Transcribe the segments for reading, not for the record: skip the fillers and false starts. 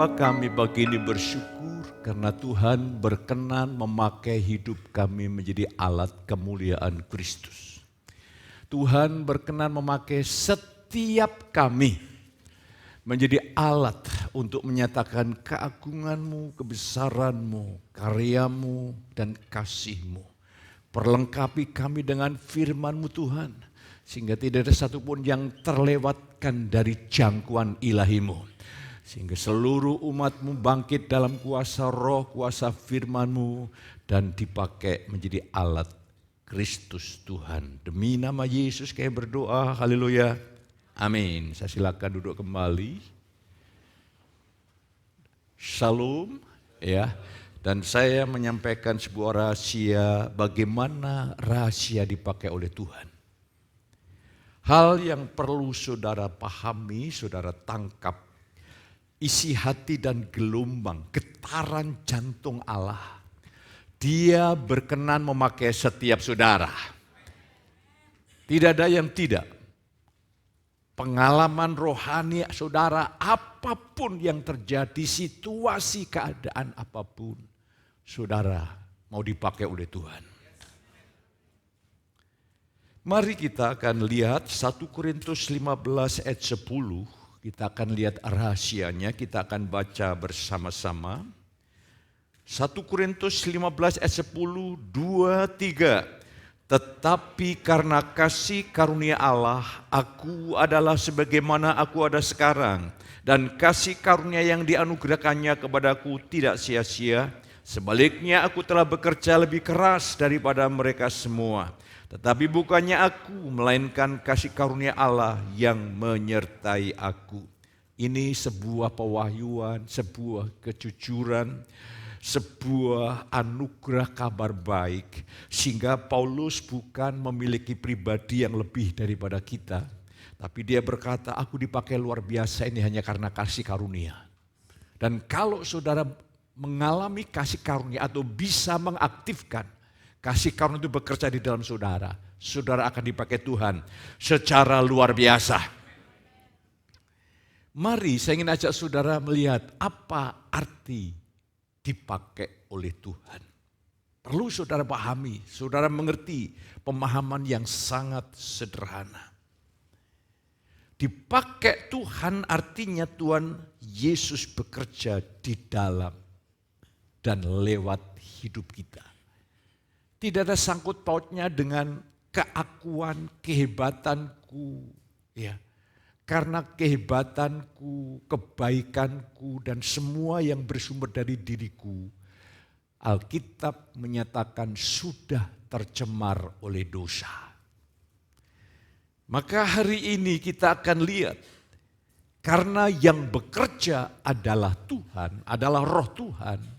Bapa, kami begini bersyukur karena Tuhan berkenan memakai hidup kami menjadi alat kemuliaan Kristus. Tuhan berkenan memakai setiap kami menjadi alat untuk menyatakan keagungan-Mu, kebesaran-Mu, karya-Mu, dan kasih-Mu. Perlengkapi kami dengan firman-Mu Tuhan, sehingga tidak ada satupun yang terlewatkan dari jangkauan ilahi-Mu. Sehingga seluruh umat-Mu bangkit dalam kuasa roh, kuasa firman-Mu, dan dipakai menjadi alat Kristus Tuhan. Demi nama Yesus kami berdoa, haleluya, amin. Saya silakan duduk kembali. Shalom, ya. Dan saya menyampaikan sebuah rahasia, bagaimana rahasia dipakai oleh Tuhan. Hal yang perlu saudara pahami, saudara tangkap, isi hati dan gelombang, getaran jantung Allah. Dia berkenan memakai setiap saudara. Tidak ada yang tidak. Pengalaman rohani saudara, apapun yang terjadi, situasi keadaan apapun, saudara mau dipakai oleh Tuhan. Mari kita akan lihat 1 Korintus 15 ayat 10. Kita akan lihat rahasianya, kita akan baca bersama-sama. 1 Korintus 15 ayat 10, 2, 3. Tetapi karena kasih karunia Allah, aku adalah sebagaimana aku ada sekarang. Dan kasih karunia yang dianugerahkannya kepadaku tidak sia-sia. Sebaliknya aku telah bekerja lebih keras daripada mereka semua. Tetapi bukannya aku, melainkan kasih karunia Allah yang menyertai aku. Ini sebuah pewahyuan, sebuah kejujuran, sebuah anugerah kabar baik. Sehingga Paulus bukan memiliki pribadi yang lebih daripada kita. Tapi dia berkata, aku dipakai luar biasa ini hanya karena kasih karunia. Dan kalau saudara mengalami kasih karunia atau bisa mengaktifkan kasih karunia itu bekerja di dalam saudara, saudara akan dipakai Tuhan secara luar biasa. Mari saya ingin ajak saudara melihat apa arti dipakai oleh Tuhan. Perlu saudara pahami, saudara mengerti pemahaman yang sangat sederhana. Dipakai Tuhan artinya Tuhan Yesus bekerja di dalam dan lewat hidup kita. Tidak ada sangkut pautnya dengan keakuan, kehebatanku, ya. Karena kehebatanku, kebaikanku, dan semua yang bersumber dari diriku, Alkitab menyatakan sudah tercemar oleh dosa. Maka hari ini kita akan lihat, karena yang bekerja adalah Tuhan, adalah roh Tuhan,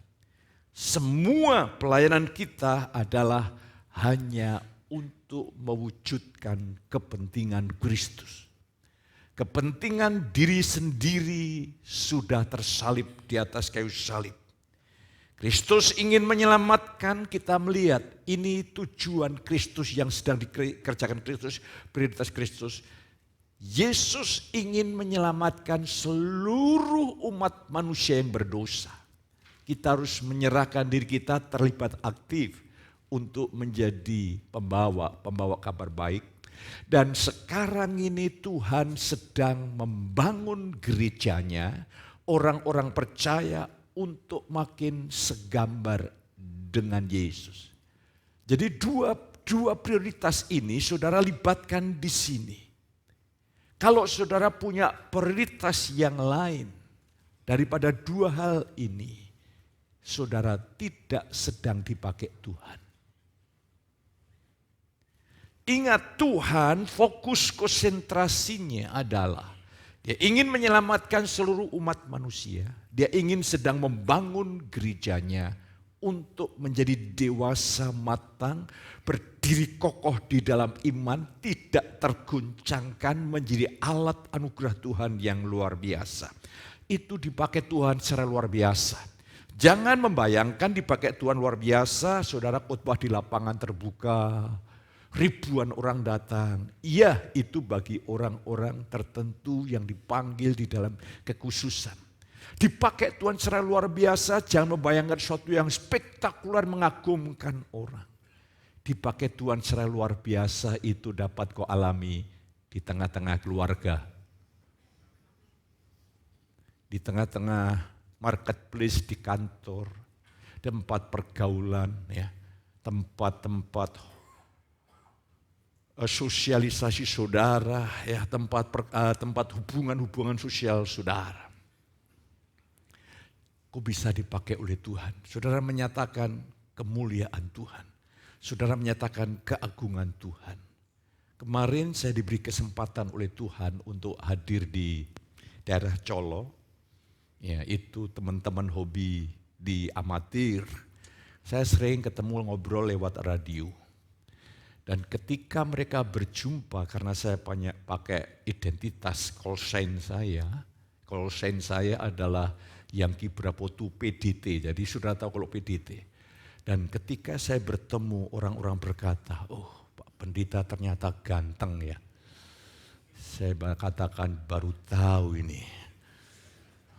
semua pelayanan kita adalah hanya untuk mewujudkan kepentingan Kristus. Kepentingan diri sendiri sudah tersalib di atas kayu salib. Kristus ingin menyelamatkan, kita melihat ini tujuan Kristus yang sedang dikerjakan Kristus, prioritas Kristus. Yesus ingin menyelamatkan seluruh umat manusia yang berdosa. Kita harus menyerahkan diri kita, terlibat aktif untuk menjadi pembawa kabar baik. Dan sekarang ini Tuhan sedang membangun gerejanya, orang-orang percaya untuk makin segambar dengan Yesus. Jadi dua prioritas ini saudara libatkan di sini. Kalau saudara punya prioritas yang lain daripada dua hal ini, saudara tidak sedang dipakai Tuhan. Ingat, Tuhan fokus konsentrasinya adalah dia ingin menyelamatkan seluruh umat manusia. Dia ingin sedang membangun gerejanya untuk menjadi dewasa matang, berdiri kokoh di dalam iman, tidak terguncangkan, menjadi alat anugerah Tuhan yang luar biasa. Itu dipakai Tuhan secara luar biasa. Jangan membayangkan dipakai Tuhan luar biasa, saudara khotbah di lapangan terbuka, ribuan orang datang. Iya, itu bagi orang-orang tertentu yang dipanggil di dalam kekhususan. Dipakai Tuhan secara luar biasa, jangan membayangkan sesuatu yang spektakuler mengagumkan orang. Dipakai Tuhan secara luar biasa itu dapat kau alami di tengah-tengah keluarga. Di tengah-tengah marketplace di kantor, tempat pergaulan, ya, tempat-tempat sosialisasi saudara, ya, tempat hubungan-hubungan sosial saudara. Kau bisa dipakai oleh Tuhan. Saudara menyatakan kemuliaan Tuhan. Saudara menyatakan keagungan Tuhan. Kemarin saya diberi kesempatan oleh Tuhan untuk hadir di daerah Colo. Ya, itu teman-teman hobi di amatir. Saya sering ketemu ngobrol lewat radio. Dan ketika mereka berjumpa, karena saya pakai identitas call sign saya adalah Yangki Brapotu PDT, jadi sudah tahu kalau PDT. Dan ketika saya bertemu, orang-orang berkata, oh Pak Pendeta ternyata ganteng ya. Saya katakan baru tahu ini.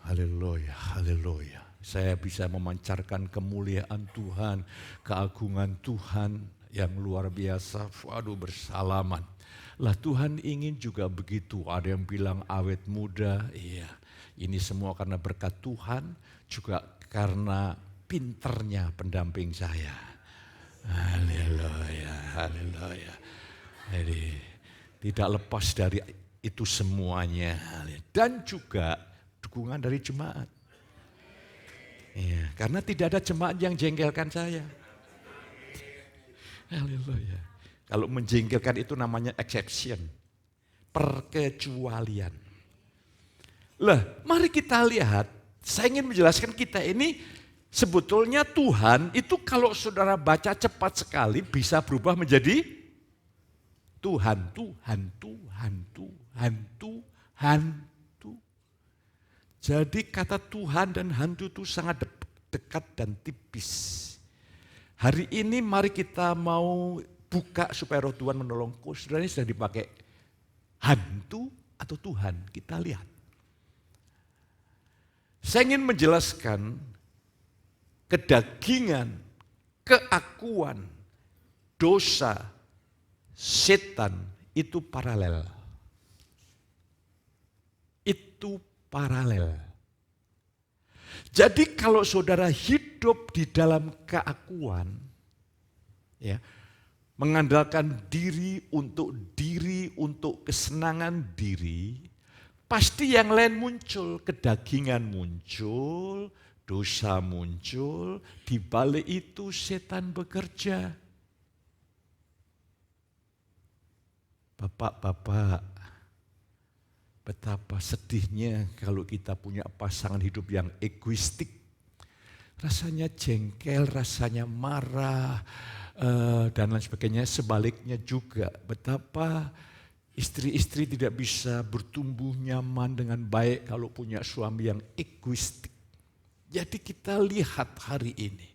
Haleluya, haleluya. Saya bisa memancarkan kemuliaan Tuhan, keagungan Tuhan yang luar biasa. Waduh, bersalaman. Lah Tuhan ingin juga begitu. Ada yang bilang awet muda, iya. Ini semua karena berkat Tuhan, juga karena pinternya pendamping saya. Haleluya, haleluya. Jadi tidak lepas dari itu semuanya. Dan juga dukungan dari jemaat. Ya, karena tidak ada jemaat yang jengkelkan saya. Haleluya. Kalau menjengkelkan itu namanya exception. Perkecualian. Lah, mari kita lihat. Saya ingin menjelaskan kita ini sebetulnya Tuhan itu kalau saudara baca cepat sekali bisa berubah menjadi Tuhan, Tuhan, Tuhan, Tuhan, Tuhan. Jadi kata Tuhan dan hantu itu sangat dekat dan tipis. Hari ini mari kita mau buka supaya roh Tuhan menolongku. Saudara ini sudah dipakai hantu atau Tuhan, kita lihat. Saya ingin menjelaskan kedagingan, keakuan, dosa, setan itu paralel. Itu paralel. Jadi kalau saudara hidup di dalam keakuan, ya, mengandalkan diri, untuk kesenangan diri, pasti yang lain muncul, kedagingan muncul, dosa muncul, di balik itu setan bekerja. Bapak-bapak, betapa sedihnya kalau kita punya pasangan hidup yang egoistik. Rasanya jengkel, rasanya marah, dan lain sebagainya. Sebaliknya juga, betapa istri-istri tidak bisa bertumbuh nyaman dengan baik kalau punya suami yang egoistik. Jadi kita lihat hari ini,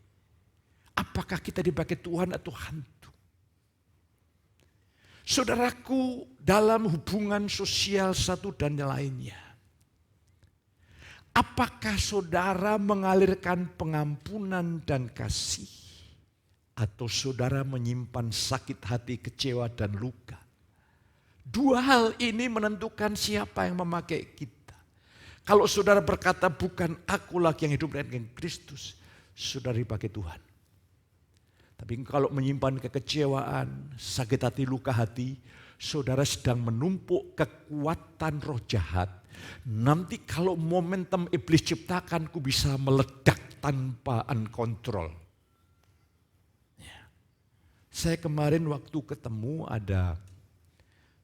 apakah kita dipakai Tuhan atau hantu? Saudaraku, dalam hubungan sosial satu dan lainnya, apakah saudara mengalirkan pengampunan dan kasih? Atau saudara menyimpan sakit hati, kecewa dan luka? Dua hal ini menentukan siapa yang memakai kita. Kalau saudara berkata bukan aku lagi yang hidup dengan Kristus, saudara dipakai Tuhan. Tapi kalau menyimpan kekecewaan, sakit hati, luka hati, saudara sedang menumpuk kekuatan roh jahat. Nanti kalau momentum iblis ciptakan, ku bisa meledak tanpa uncontrol. Ya. Saya kemarin waktu ketemu ada,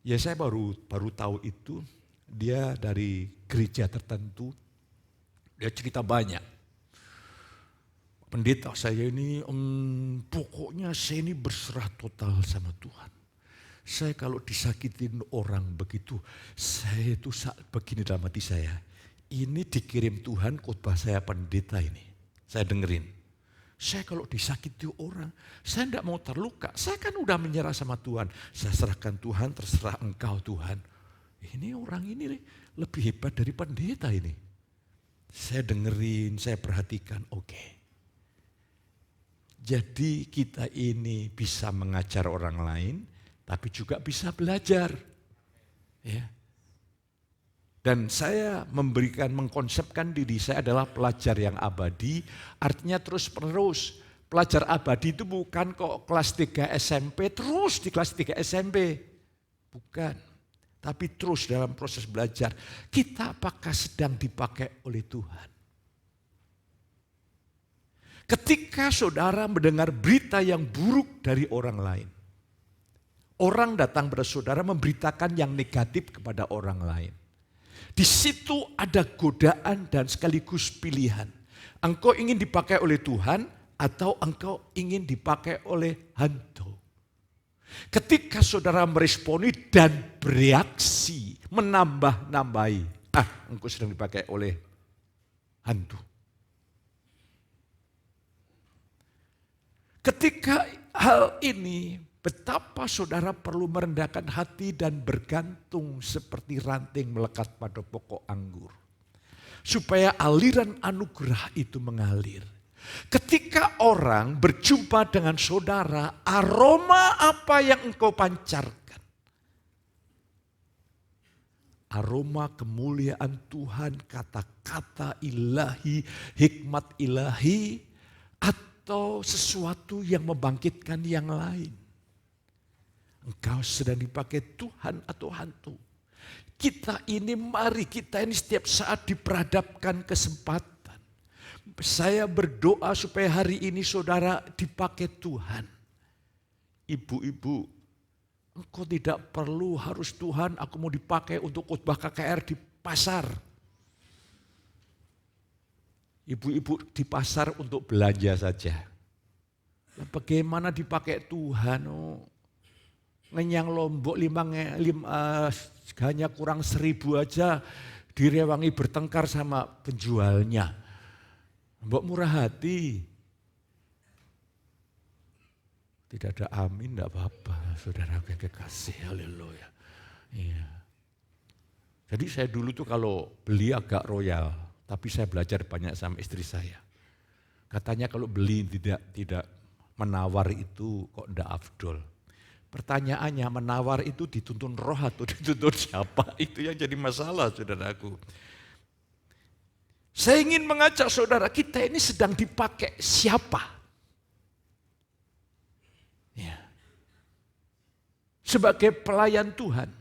ya saya baru tahu itu, dia dari gereja tertentu, dia cerita banyak. Pendeta saya ini, pokoknya saya ini berserah total sama Tuhan. Saya kalau disakitin orang begitu, saya itu begini dalam hati saya. Ini dikirim Tuhan khotbah saya pendeta ini. Saya dengerin. Saya kalau disakiti orang, saya tidak mau terluka. Saya kan udah menyerah sama Tuhan. Saya serahkan Tuhan, terserah engkau Tuhan. Ini orang ini lebih hebat dari pendeta ini. Saya dengerin, saya perhatikan, oke. Jadi kita ini bisa mengajar orang lain, tapi juga bisa belajar. Ya. Dan saya mengkonsepkan diri saya adalah pelajar yang abadi, artinya terus-menerus. Pelajar abadi itu bukan kok kelas 3 SMP, terus di kelas 3 SMP. Bukan, tapi terus dalam proses belajar. Kita apakah sedang dipakai oleh Tuhan? Ketika saudara mendengar berita yang buruk dari orang lain, orang datang pada saudara memberitakan yang negatif kepada orang lain. Di situ ada godaan dan sekaligus pilihan. Engkau ingin dipakai oleh Tuhan atau engkau ingin dipakai oleh hantu. Ketika saudara meresponi dan bereaksi, menambah-nambahi, engkau sedang dipakai oleh hantu. Ketika hal ini, betapa saudara perlu merendahkan hati dan bergantung seperti ranting melekat pada pokok anggur. Supaya aliran anugerah itu mengalir. Ketika orang berjumpa dengan saudara, aroma apa yang engkau pancarkan? Aroma kemuliaan Tuhan, kata-kata ilahi, hikmat ilahi, atau sesuatu yang membangkitkan yang lain. Engkau sedang dipakai Tuhan atau hantu. Kita ini setiap saat diperhadapkan kesempatan. Saya berdoa supaya hari ini saudara dipakai Tuhan. Ibu-ibu, engkau tidak perlu harus Tuhan aku mau dipakai untuk khotbah KKR di pasar. Ibu-ibu di pasar untuk belanja saja. Bagaimana dipakai Tuhan? Ngenyang Lombok hanya kurang 1.000 aja direwangi bertengkar sama penjualnya. Mbok murah hati. Tidak ada amin, tidak apa-apa. Saudara yang kekasih, haleluya. Iya. Jadi saya dulu tuh kalau beli agak royal, tapi saya belajar banyak sama istri saya. Katanya kalau beli tidak menawar itu kok tidak afdol. Pertanyaannya, menawar itu dituntun roh atau dituntun siapa? Itu yang jadi masalah, saudaraku. Saya ingin mengajak saudara, kita ini sedang dipakai siapa? Ya. Sebagai pelayan Tuhan.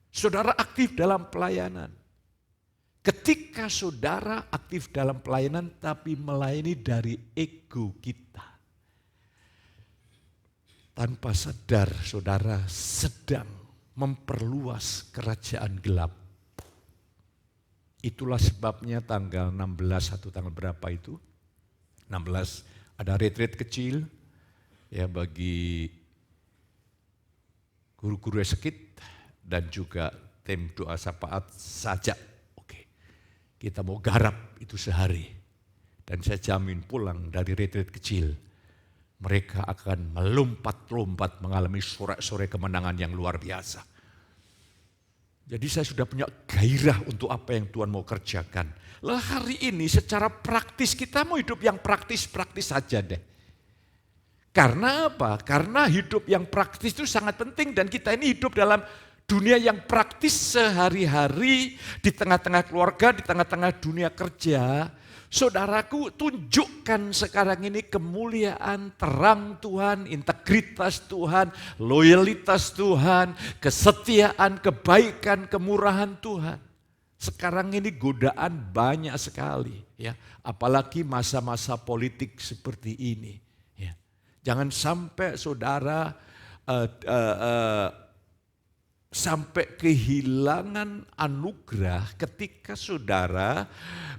Saudara aktif dalam pelayanan. Ketika saudara aktif dalam pelayanan tapi melayani dari ego kita. Tanpa sadar saudara sedang memperluas kerajaan gelap. Itulah sebabnya tanggal 16 atau tanggal berapa itu? 16 ada retreat kecil ya bagi guru-guru eksekut dan juga tim doa syafaat saja. Oke. Kita mau garap itu sehari. Dan saya jamin pulang dari retreat kecil mereka akan melompat-lompat mengalami sore-sore kemenangan yang luar biasa. Jadi saya sudah punya gairah untuk apa yang Tuhan mau kerjakan. Lah hari ini secara praktis kita mau hidup yang praktis-praktis saja deh. Karena apa? Karena hidup yang praktis itu sangat penting dan kita ini hidup dalam dunia yang praktis sehari-hari di tengah-tengah keluarga, di tengah-tengah dunia kerja. Saudaraku, tunjukkan sekarang ini kemuliaan terang Tuhan, integritas Tuhan, loyalitas Tuhan, kesetiaan, kebaikan, kemurahan Tuhan. Sekarang ini godaan banyak sekali, ya. Apalagi masa-masa politik seperti ini. Ya. Jangan sampai saudara sampai kehilangan anugerah ketika saudara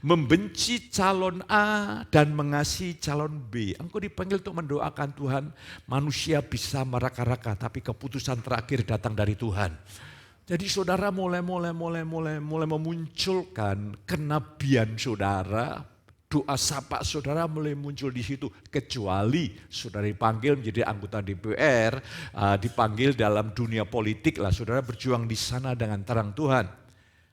membenci calon A dan mengasihi calon B. Engkau dipanggil untuk mendoakan Tuhan, manusia bisa meraka-raka tapi keputusan terakhir datang dari Tuhan. Jadi saudara mulai memunculkan kenabian saudara, doa sapa saudara mulai muncul di situ. Kecuali saudara dipanggil menjadi anggota DPR, dipanggil dalam dunia politik lah, saudara berjuang di sana dengan terang Tuhan.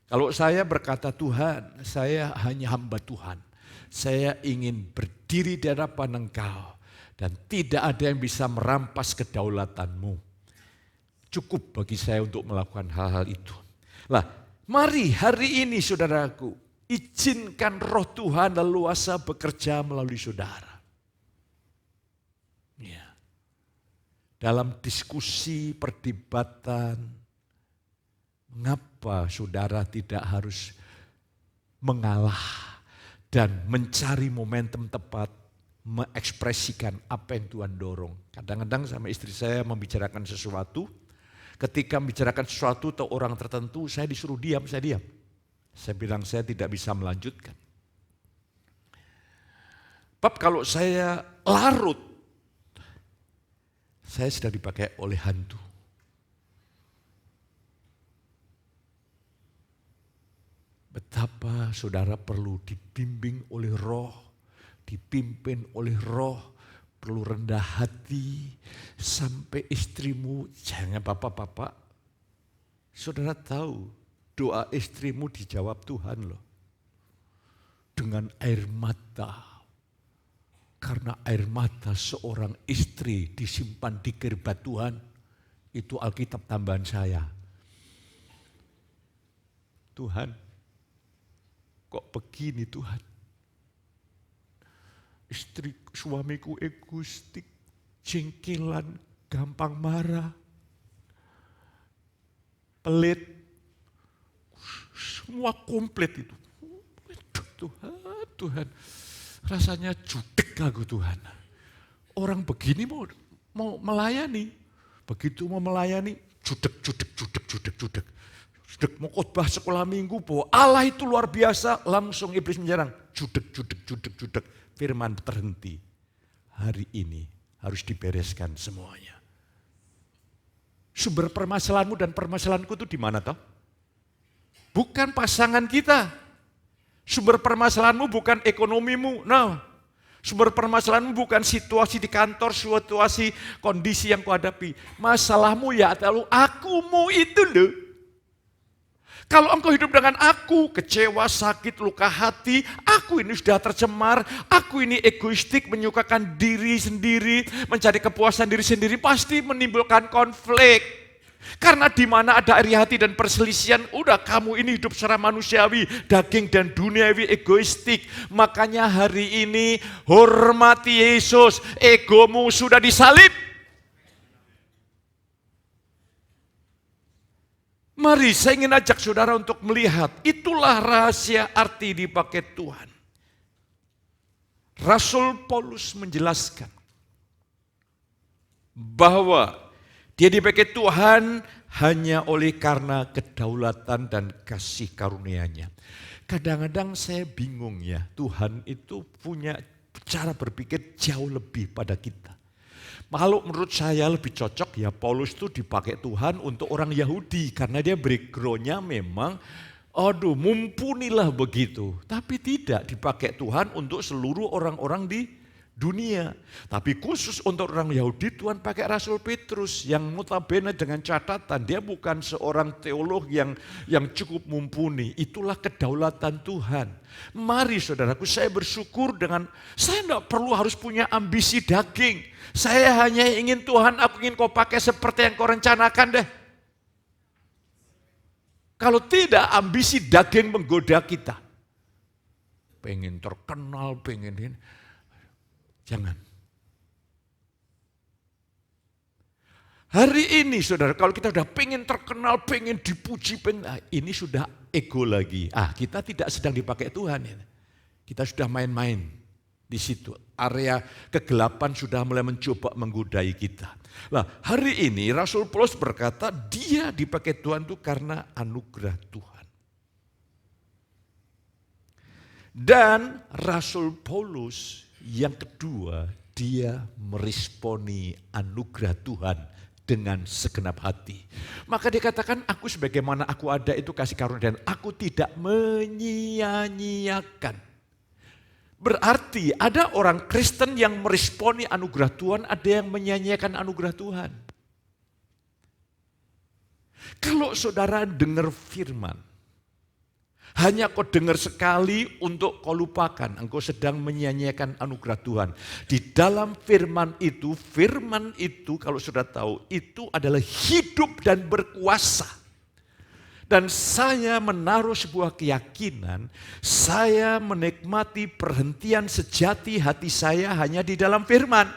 Kalau saya berkata, Tuhan, saya hanya hamba Tuhan. Saya ingin berdiri di hadapan Engkau. Dan tidak ada yang bisa merampas kedaulatanmu. Cukup bagi saya untuk melakukan hal-hal itu. Lah, mari hari ini saudaraku, izinkan roh Tuhan leluasa bekerja melalui saudara. Ya. Dalam diskusi, perdebatan, mengapa saudara tidak harus mengalah dan mencari momentum tepat, mengekspresikan apa yang Tuhan dorong. Kadang-kadang sama istri saya membicarakan sesuatu, ketika membicarakan sesuatu atau orang tertentu, saya disuruh diam, saya diam. Saya bilang saya tidak bisa melanjutkan. Bab kalau saya larut, saya sudah dipakai oleh hantu. Betapa saudara perlu dibimbing oleh roh, dipimpin oleh roh, perlu rendah hati, sampai istrimu, jangan bapak-bapak, saudara tahu doa istrimu dijawab Tuhan loh. Dengan air mata, karena air mata seorang istri disimpan di kirbat Tuhan, itu Alkitab tambahan saya. Tuhan, kok begini Tuhan? Suamiku egoistik, jengkelan, gampang marah, pelit, semua komplit itu. Tuhan, rasanya judek aku Tuhan. Orang begini mau melayani, begitu mau melayani, judek. Mau khotbah sekolah minggu bahwa Allah itu luar biasa, langsung iblis menyerang. Judek. Firman terhenti. Hari ini harus dibereskan semuanya. Sumber permasalahanmu dan permasalahanku itu di mana toh? Bukan pasangan kita. Sumber permasalahanmu bukan ekonomimu. No. Sumber permasalahanmu bukan situasi di kantor, situasi kondisi yang kau hadapi. Masalahmu ya adalah akumu itu loh. Kalau engkau hidup dengan aku, kecewa, sakit, luka hati, aku ini sudah tercemar, aku ini egoistik, menyukakan diri sendiri, mencari kepuasan diri sendiri, pasti menimbulkan konflik. Karena di mana ada iri hati dan perselisihan, udah kamu ini hidup secara manusiawi, daging dan duniawi, egoistik. Makanya hari ini hormati Yesus, egomu sudah disalib. Mari saya ingin ajak saudara untuk melihat, itulah rahasia arti dipakai Tuhan. Rasul Paulus menjelaskan bahwa dia dipakai Tuhan hanya oleh karena kedaulatan dan kasih karunia-Nya. Kadang-kadang saya bingung ya, Tuhan itu punya cara berpikir jauh lebih pada kita. Kalau menurut saya lebih cocok ya Paulus itu dipakai Tuhan untuk orang Yahudi. Karena dia background-nya memang mumpunilah begitu. Tapi tidak dipakai Tuhan untuk seluruh orang-orang di dunia. Tapi khusus untuk orang Yahudi Tuhan pakai Rasul Petrus yang notabene dengan catatan dia bukan seorang teolog yang cukup mumpuni. Itulah kedaulatan Tuhan. Mari saudaraku, saya bersyukur saya tidak perlu harus punya ambisi daging. Saya hanya ingin Tuhan, aku ingin kau pakai seperti yang kau rencanakan deh. Kalau tidak, ambisi daging menggoda kita. Pengen terkenal, pengen ini. Jangan. Hari ini saudara, kalau kita sudah pengen terkenal, pengen dipuji, ini sudah ego lagi. Kita tidak sedang dipakai Tuhan. Kita sudah main-main di situ. Area kegelapan sudah mulai mencoba menggodai kita. Nah, hari ini Rasul Paulus berkata dia dipakai Tuhan itu karena anugerah Tuhan. Dan Rasul Paulus yang kedua, dia meresponi anugerah Tuhan dengan segenap hati. Maka dia katakan, aku sebagaimana aku ada itu kasih karunia dan aku tidak menyia-nyiakan. Berarti ada orang Kristen yang meresponi anugerah Tuhan, ada yang menyia-nyiakan anugerah Tuhan. Kalau saudara dengar firman, Hanya kau dengar sekali untuk kau lupakan. Engkau sedang menyia-nyiakan anugerah Tuhan. Di dalam firman itu kalau sudah tahu, itu adalah hidup dan berkuasa. Dan saya menaruh sebuah keyakinan, saya menikmati perhentian sejati hati saya hanya di dalam firman.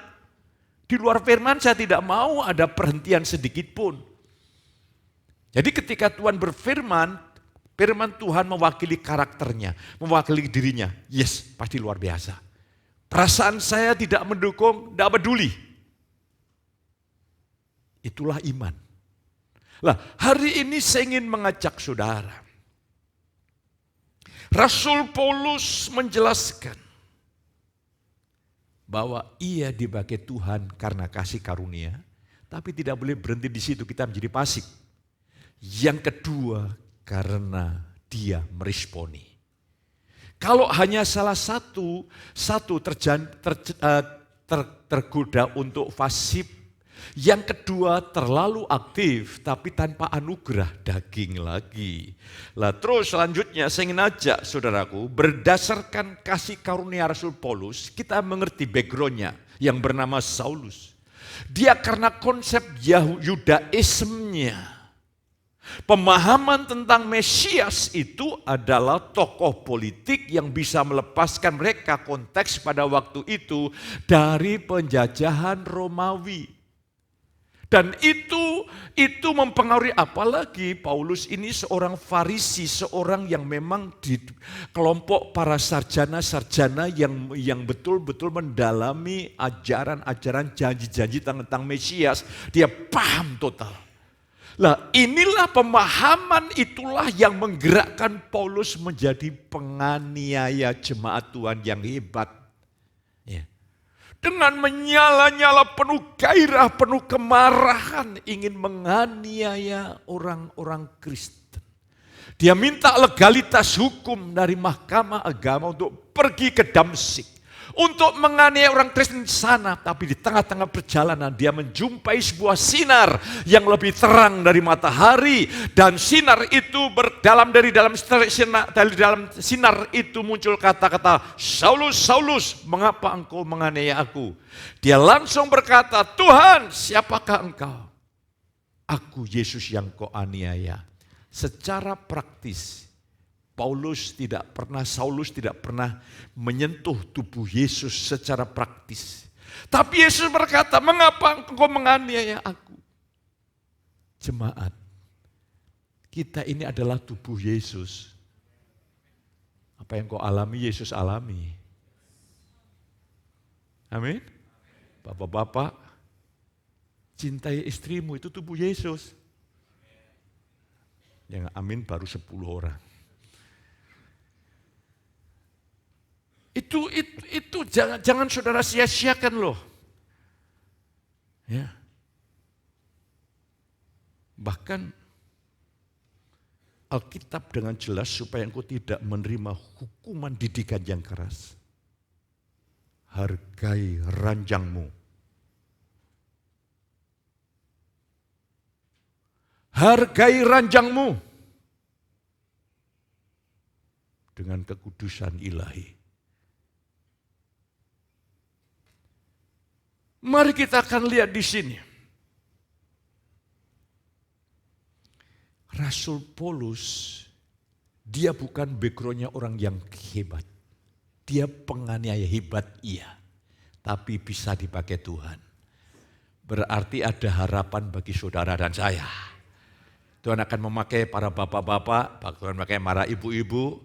Di luar firman saya tidak mau ada perhentian sedikit pun. Jadi ketika Tuhan berfirman, firman Tuhan mewakili karakternya, mewakili dirinya. Yes, pasti luar biasa. Perasaan saya tidak mendukung, tidak peduli. Itulah iman. Lah, hari ini saya ingin mengajak saudara. Rasul Paulus menjelaskan bahwa ia dipakai Tuhan karena kasih karunia, tapi tidak boleh berhenti di situ, kita menjadi pasif. Yang kedua, karena dia meresponi. Kalau hanya salah satu tergoda untuk pasif, yang kedua terlalu aktif tapi tanpa anugerah, daging lagi. Lah terus selanjutnya saya ingin ajak saudaraku, berdasarkan kasih karunia Rasul Paulus, kita mengerti backgroundnya yang bernama Saulus. Dia karena konsep Yudaismenya, pemahaman tentang Mesias itu adalah tokoh politik yang bisa melepaskan mereka konteks pada waktu itu dari penjajahan Romawi. Dan itu mempengaruhi, apalagi Paulus ini seorang Farisi, seorang yang memang di kelompok para sarjana-sarjana yang betul-betul mendalami ajaran-ajaran janji-janji tentang Mesias. Dia paham total. Lah inilah pemahaman itulah yang menggerakkan Paulus menjadi penganiaya jemaat Tuhan yang hebat. Ya. Dengan menyala-nyala penuh gairah, penuh kemarahan ingin menganiaya orang-orang Kristen. Dia minta legalitas hukum dari mahkamah agama untuk pergi ke Damsyik. Untuk menganiaya orang Kristen di sana, tapi di tengah-tengah perjalanan dia menjumpai sebuah sinar yang lebih terang dari matahari, dan sinar itu dari dalam sinar itu muncul kata-kata, Saulus, Saulus, mengapa engkau menganiaya aku? Dia langsung berkata, Tuhan, siapakah engkau? Aku Yesus yang kau aniaya. Secara praktis, Saulus tidak pernah menyentuh tubuh Yesus secara praktis. Tapi Yesus berkata, mengapa engkau menganiaya aku? Jemaat, kita ini adalah tubuh Yesus. Apa yang kau alami, Yesus alami. Amin. Bapak-bapak, cintai istrimu, itu tubuh Yesus. Yang amin baru 10 orang. Itu jangan saudara sia-siakan loh. Ya. Bahkan Alkitab dengan jelas supaya engkau tidak menerima hukuman didikan yang keras. Hargai ranjangmu. Hargai ranjangmu dengan kekudusan ilahi. Mari kita akan lihat di sini. Rasul Paulus, dia bukan backgroundnya orang yang hebat. Dia penganiaya hebat, iya. Tapi bisa dipakai Tuhan. Berarti ada harapan bagi saudara dan saya. Tuhan akan memakai para bapak-bapak, Tuhan memakai para ibu-ibu,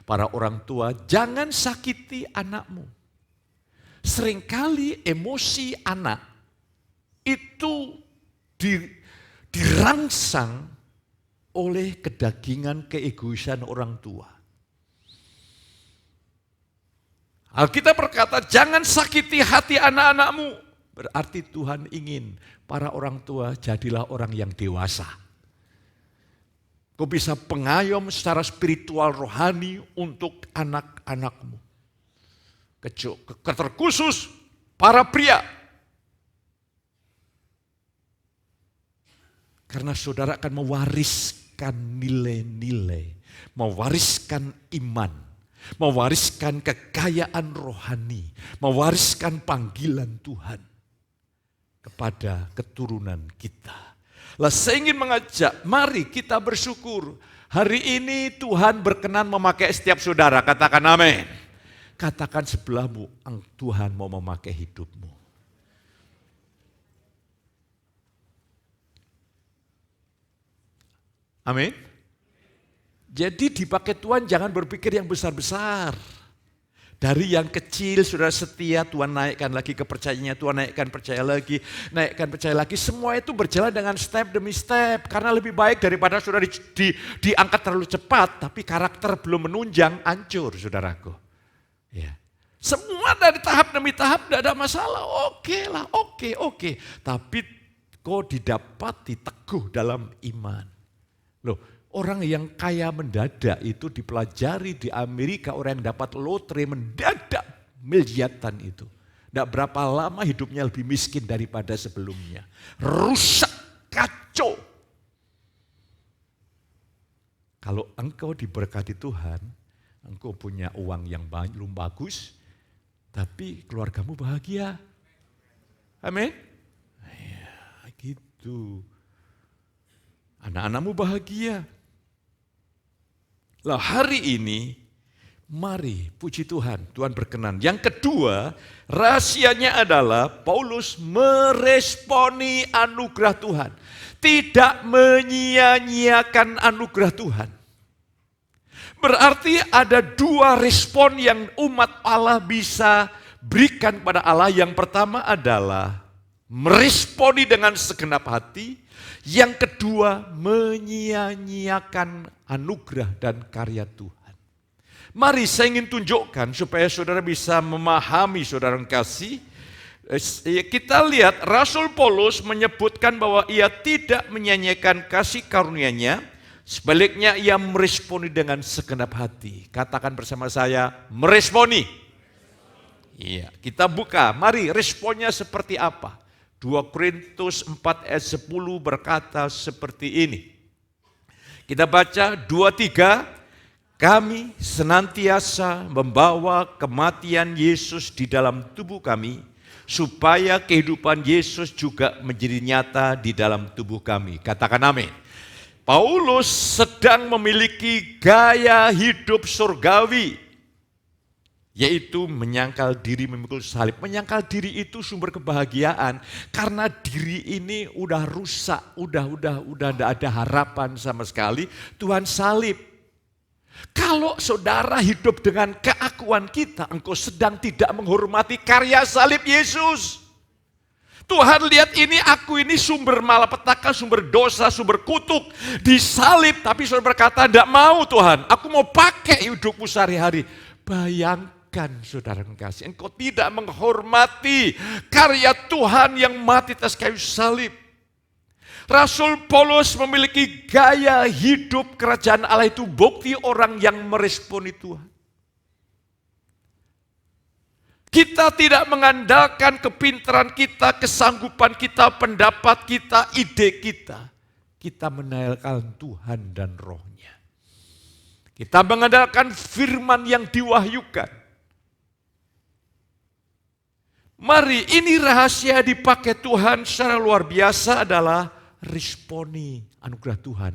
para orang tua. Jangan sakiti anakmu. Seringkali emosi anak itu dirangsang oleh kedagingan, keegoisan orang tua. Alkitab berkata, jangan sakiti hati anak-anakmu. Berarti Tuhan ingin para orang tua jadilah orang yang dewasa. Kau bisa pengayom secara spiritual rohani untuk anak-anakmu. Terkhusus para pria. Karena saudara akan mewariskan nilai-nilai, mewariskan iman, mewariskan kekayaan rohani, mewariskan panggilan Tuhan kepada keturunan kita. Lah saya ingin mengajak, mari kita bersyukur. Hari ini Tuhan berkenan memakai setiap saudara, katakan amin. Katakan sebelahmu, Tuhan mau memakai hidupmu. Amin. Jadi dipakai Tuhan jangan berpikir yang besar-besar. Dari yang kecil saudara setia, Tuhan naikkan lagi kepercayaannya, Tuhan naikkan percaya lagi, naikkan percaya lagi. Semua itu berjalan dengan step demi step. Karena lebih baik daripada saudara diangkat terlalu cepat, tapi karakter belum menunjang, hancur saudaraku. Ya. Semua dari tahap demi tahap tidak ada masalah, oke lah, oke. Tapi kau didapati teguh dalam iman. Loh, orang yang kaya mendadak itu dipelajari di Amerika, orang yang dapat lotre mendadak miliaran itu. Tidak berapa lama hidupnya lebih miskin daripada sebelumnya. Rusak, kacau. Kalau engkau diberkati Tuhan, engkau punya uang yang banyak, bagus, tapi keluargamu bahagia. Amin? Ya, gitu. Anak-anakmu bahagia. Lah hari ini, mari puji Tuhan, Tuhan berkenan. Yang kedua, rahasianya adalah Paulus meresponi anugerah Tuhan. Tidak menyia-nyiakan anugerah Tuhan. Berarti ada dua respon yang umat Allah bisa berikan kepada Allah. Yang pertama adalah meresponi dengan segenap hati. Yang kedua, menyia-nyiakan anugerah dan karya Tuhan. Mari saya ingin tunjukkan supaya saudara bisa memahami saudara yang kasih. Kita lihat Rasul Paulus menyebutkan bahwa ia tidak menyia-nyiakan kasih karunia-Nya. Sebaliknya ia meresponi dengan segenap hati. Katakan bersama saya, meresponi. Iya, kita buka. Mari responnya seperti apa? 2 Korintus 4 ayat 10 berkata seperti ini. Kita baca 2-3. Kami senantiasa membawa kematian Yesus di dalam tubuh kami, supaya kehidupan Yesus juga menjadi nyata di dalam tubuh kami. Katakan amin. Paulus sedang memiliki gaya hidup surgawi, yaitu menyangkal diri memikul salib. Menyangkal diri itu sumber kebahagiaan, karena diri ini udah rusak, udah tidak ada harapan sama sekali. Tuhan salib. Kalau saudara hidup dengan keakuan kita, engkau sedang tidak menghormati karya salib Yesus. Tuhan lihat ini, aku ini sumber malapetaka, sumber dosa, sumber kutuk, disalib. Tapi saudara berkata, tidak mau Tuhan, aku mau pakai hidupku sehari-hari. Bayangkan saudara yang kasih, engkau tidak menghormati karya Tuhan yang mati atas kayu salib. Rasul Paulus memiliki gaya hidup kerajaan Allah, itu bukti orang yang meresponi Tuhan. Kita tidak mengandalkan kepintaran kita, kesanggupan kita, pendapat kita, ide kita. Kita mengandalkan Tuhan dan Roh-Nya. Kita mengandalkan firman yang diwahyukan. Mari, ini rahasia dipakai Tuhan secara luar biasa adalah responi anugerah Tuhan.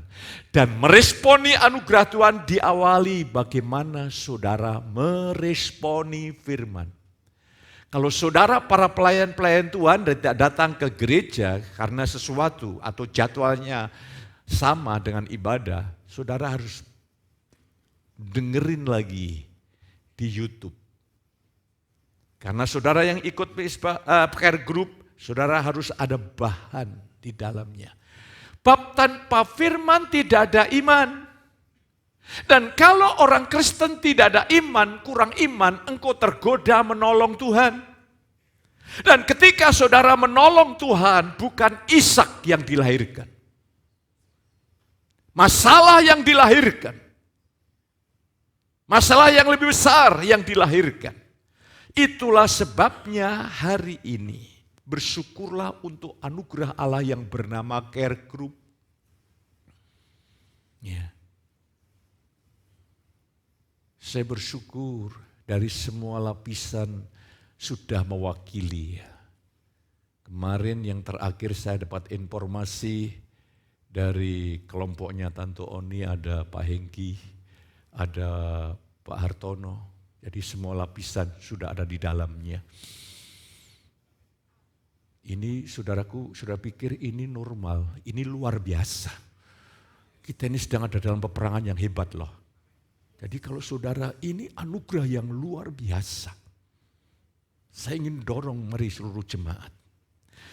Dan meresponi anugerah Tuhan diawali bagaimana saudara meresponi firman. Kalau saudara para pelayan-pelayan Tuhan tidak datang ke gereja karena sesuatu atau jadwalnya sama dengan ibadah, saudara harus dengerin lagi di YouTube. Karena saudara yang ikut care group, saudara harus ada bahan di dalamnya. Bab tanpa firman tidak ada iman. Dan kalau orang Kristen tidak ada iman, kurang iman, engkau tergoda menolong Tuhan. Dan ketika saudara menolong Tuhan, bukan Ishak yang dilahirkan. Masalah yang dilahirkan. Masalah yang lebih besar yang dilahirkan. Itulah sebabnya hari ini bersyukurlah untuk anugerah Allah yang bernama Care Group. Saya bersyukur dari semua lapisan sudah mewakili. Kemarin yang terakhir saya dapat informasi dari kelompoknya Tante Oni, ada Pak Hengki, ada Pak Hartono. Jadi semua lapisan sudah ada di dalamnya. Ini saudaraku, saudara pikir ini normal, ini luar biasa. Kita ini sedang ada dalam peperangan yang hebat loh. Jadi kalau saudara, ini anugerah yang luar biasa. Saya ingin dorong mari seluruh jemaat.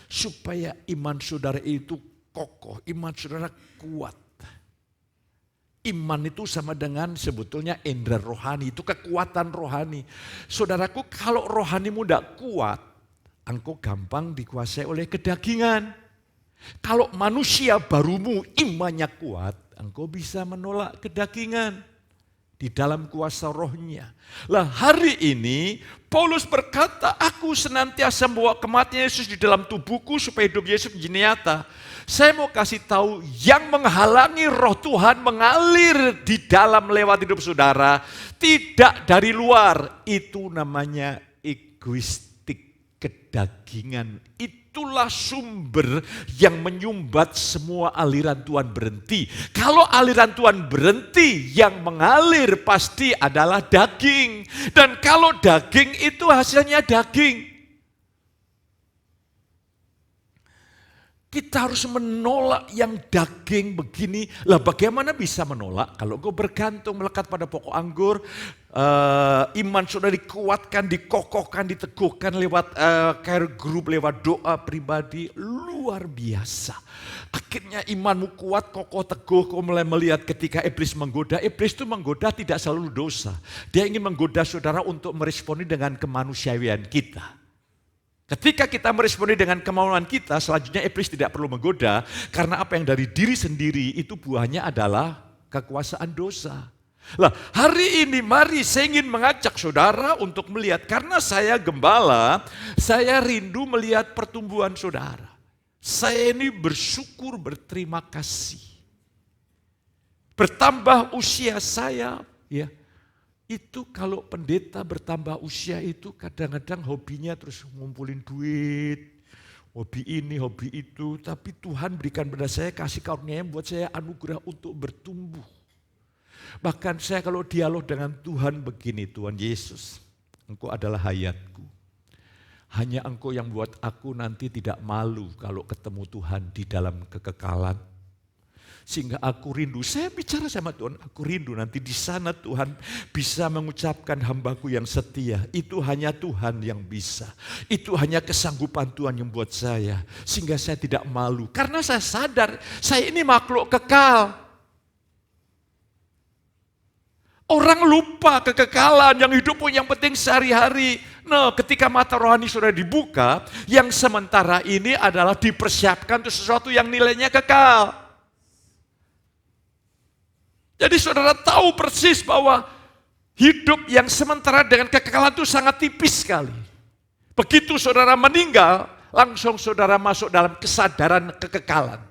Supaya iman saudara itu kokoh, iman saudara kuat. Iman itu sama dengan sebetulnya indera rohani, itu kekuatan rohani. Saudaraku, kalau rohanimu tidak kuat, engkau gampang dikuasai oleh kedagingan. Kalau manusia barumu imannya kuat, engkau bisa menolak kedagingan di dalam kuasa rohnya. Lah hari ini Paulus berkata, aku senantiasa membawa kematian Yesus di dalam tubuhku supaya hidup Yesus menjadi nyata. Saya mau kasih tahu yang menghalangi roh Tuhan mengalir di dalam lewat hidup saudara tidak dari luar. Itu namanya egoistik, kedagingan. Itulah sumber yang menyumbat semua aliran Tuhan berhenti. Kalau aliran Tuhan berhenti, yang mengalir pasti adalah daging. Dan kalau daging itu hasilnya daging. Kita harus menolak yang daging begini. Lah bagaimana bisa menolak? Kalau engkau bergantung melekat pada pokok anggur, iman sudah dikuatkan, dikokohkan, diteguhkan lewat care group, lewat doa pribadi, luar biasa. Akhirnya imanmu kuat, kokoh, teguh, kau mulai melihat ketika iblis menggoda. Iblis itu menggoda tidak selalu dosa. Dia ingin menggoda saudara untuk meresponi dengan kemanusiaan kita. Ketika kita meresponi dengan kemauan kita, selanjutnya iblis tidak perlu menggoda. Karena apa yang dari diri sendiri itu buahnya adalah kekuasaan dosa. Lah hari ini mari saya ingin mengajak saudara untuk melihat. Karena saya gembala, saya rindu melihat pertumbuhan saudara. Saya ini bersyukur, berterima kasih. Bertambah usia saya, ya. Itu kalau pendeta bertambah usia itu kadang-kadang hobinya terus ngumpulin duit, hobi ini, hobi itu. Tapi Tuhan berikan pada saya kasih karunia yang buat saya anugerah untuk bertumbuh. Bahkan saya kalau dialog dengan Tuhan begini, Tuhan Yesus, Engkau adalah hayatku. Hanya Engkau yang buat aku nanti tidak malu kalau ketemu Tuhan di dalam kekekalan. Sehingga aku rindu, saya bicara sama Tuhan, aku rindu nanti di sana Tuhan bisa mengucapkan hambaku yang setia. Itu hanya Tuhan yang bisa. Itu hanya kesanggupan Tuhan yang buat saya. Sehingga saya tidak malu. Karena saya sadar, saya ini makhluk kekal. Orang lupa kekekalan, yang hidup pun yang penting sehari-hari. Nah, ketika mata rohani sudah dibuka, yang sementara ini adalah dipersiapkan untuk sesuatu yang nilainya kekal. Jadi saudara tahu persis bahwa hidup yang sementara dengan kekekalan itu sangat tipis sekali. Begitu saudara meninggal, langsung saudara masuk dalam kesadaran kekekalan.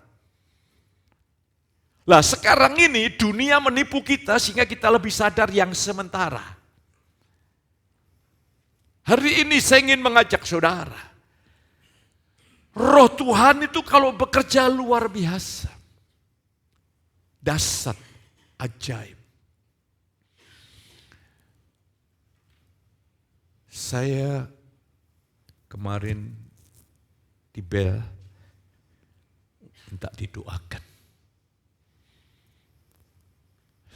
Lah sekarang ini dunia menipu kita sehingga kita lebih sadar yang sementara. Hari ini saya ingin mengajak saudara. Roh Tuhan itu kalau bekerja luar biasa. Dahsyat. Ajaib. Saya kemarin di bel minta didoakan.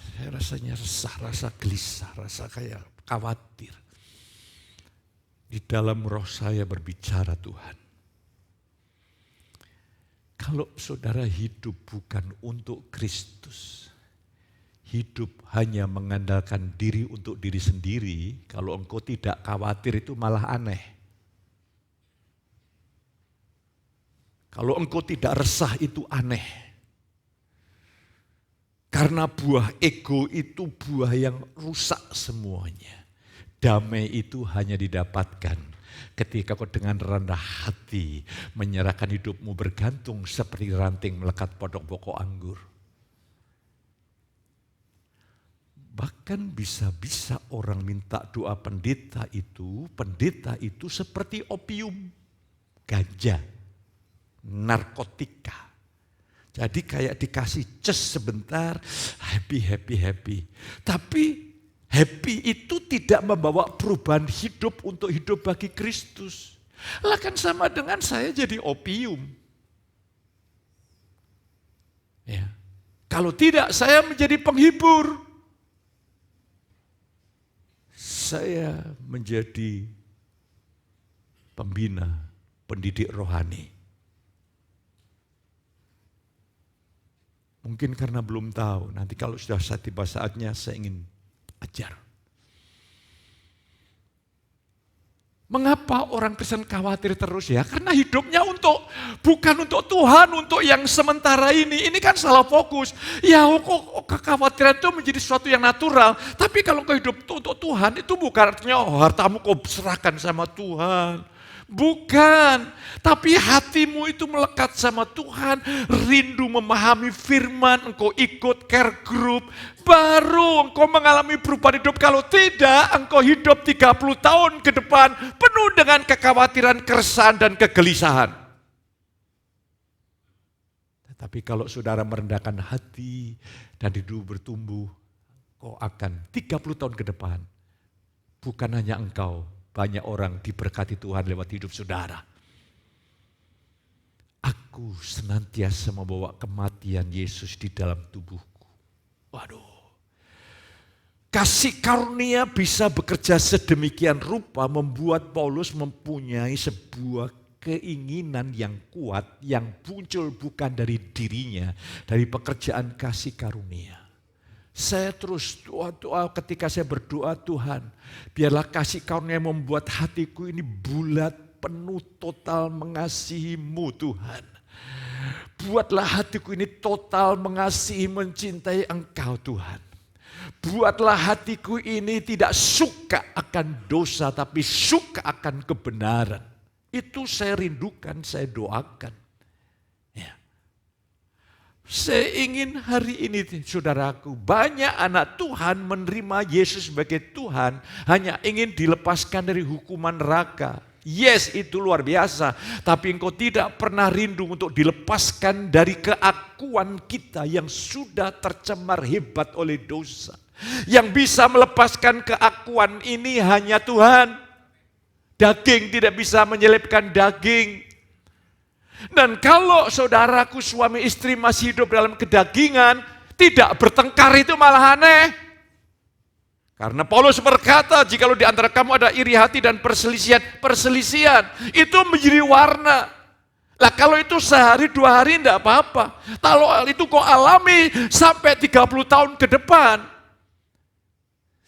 Saya rasanya resah, rasa gelisah, rasa kayak khawatir. Di dalam roh saya berbicara Tuhan. Kalau saudara hidup bukan untuk Kristus, hidup hanya mengandalkan diri untuk diri sendiri, kalau engkau tidak khawatir itu malah aneh. Kalau engkau tidak resah itu aneh. Karena buah ego itu buah yang rusak semuanya. Damai itu hanya didapatkan ketika kau dengan rendah hati menyerahkan hidupmu bergantung seperti ranting melekat pada pokok anggur. Bahkan bisa-bisa orang minta doa pendeta itu seperti opium, ganja, narkotika. Jadi kayak dikasih ces sebentar, happy. Tapi happy itu tidak membawa perubahan hidup untuk hidup bagi Kristus. Lah kan sama dengan saya jadi opium. Ya. Kalau tidak, saya menjadi penghibur. Saya menjadi pembina, pendidik rohani. Mungkin karena belum tahu, nanti kalau sudah tiba saatnya saya ingin ajar. Mengapa orang Kristen khawatir terus ya? Karena hidupnya bukan untuk Tuhan, untuk yang sementara ini. Ini kan salah fokus. Ya kok kekhawatiran itu menjadi sesuatu yang natural. Tapi kalau kau hidup untuk Tuhan, itu bukan artinya hartamu kau serahkan sama Tuhan. Bukan, tapi hatimu itu melekat sama Tuhan, rindu memahami firman, engkau ikut care group, baru engkau mengalami perubahan hidup. Kalau tidak, engkau hidup 30 tahun ke depan penuh dengan kekhawatiran, keresahan, dan kegelisahan. Tapi kalau saudara merendahkan hati dan hidup bertumbuh, kau akan 30 tahun ke depan, bukan hanya engkau, banyak orang diberkati Tuhan lewat hidup saudara. Aku senantiasa membawa kematian Yesus di dalam tubuhku. Waduh. Kasih karunia bisa bekerja sedemikian rupa membuat Paulus mempunyai sebuah keinginan yang kuat yang muncul bukan dari dirinya, dari pekerjaan kasih karunia. Saya terus doa-doa ketika saya berdoa, Tuhan, biarlah kasih karunia membuat hatiku ini bulat, penuh, total mengasihi-Mu Tuhan. Buatlah hatiku ini total mengasihi, mencintai Engkau Tuhan. Buatlah hatiku ini tidak suka akan dosa, tapi suka akan kebenaran. Itu saya rindukan, saya doakan. Saya ingin hari ini saudaraku, banyak anak Tuhan menerima Yesus sebagai Tuhan hanya ingin dilepaskan dari hukuman neraka. Yes, itu luar biasa. Tapi engkau tidak pernah rindu untuk dilepaskan dari keakuan kita yang sudah tercemar hebat oleh dosa. Yang bisa melepaskan keakuan ini hanya Tuhan. Daging tidak bisa menyelipkan daging. Dan kalau saudaraku suami istri masih hidup dalam kedagingan, tidak bertengkar itu malah aneh. Karena Paulus berkata, jikalau di antara kamu ada iri hati dan perselisihan, itu menjadi warna. Lah kalau itu sehari 2 hari enggak apa-apa. Kalau itu kau alami sampai 30 tahun ke depan.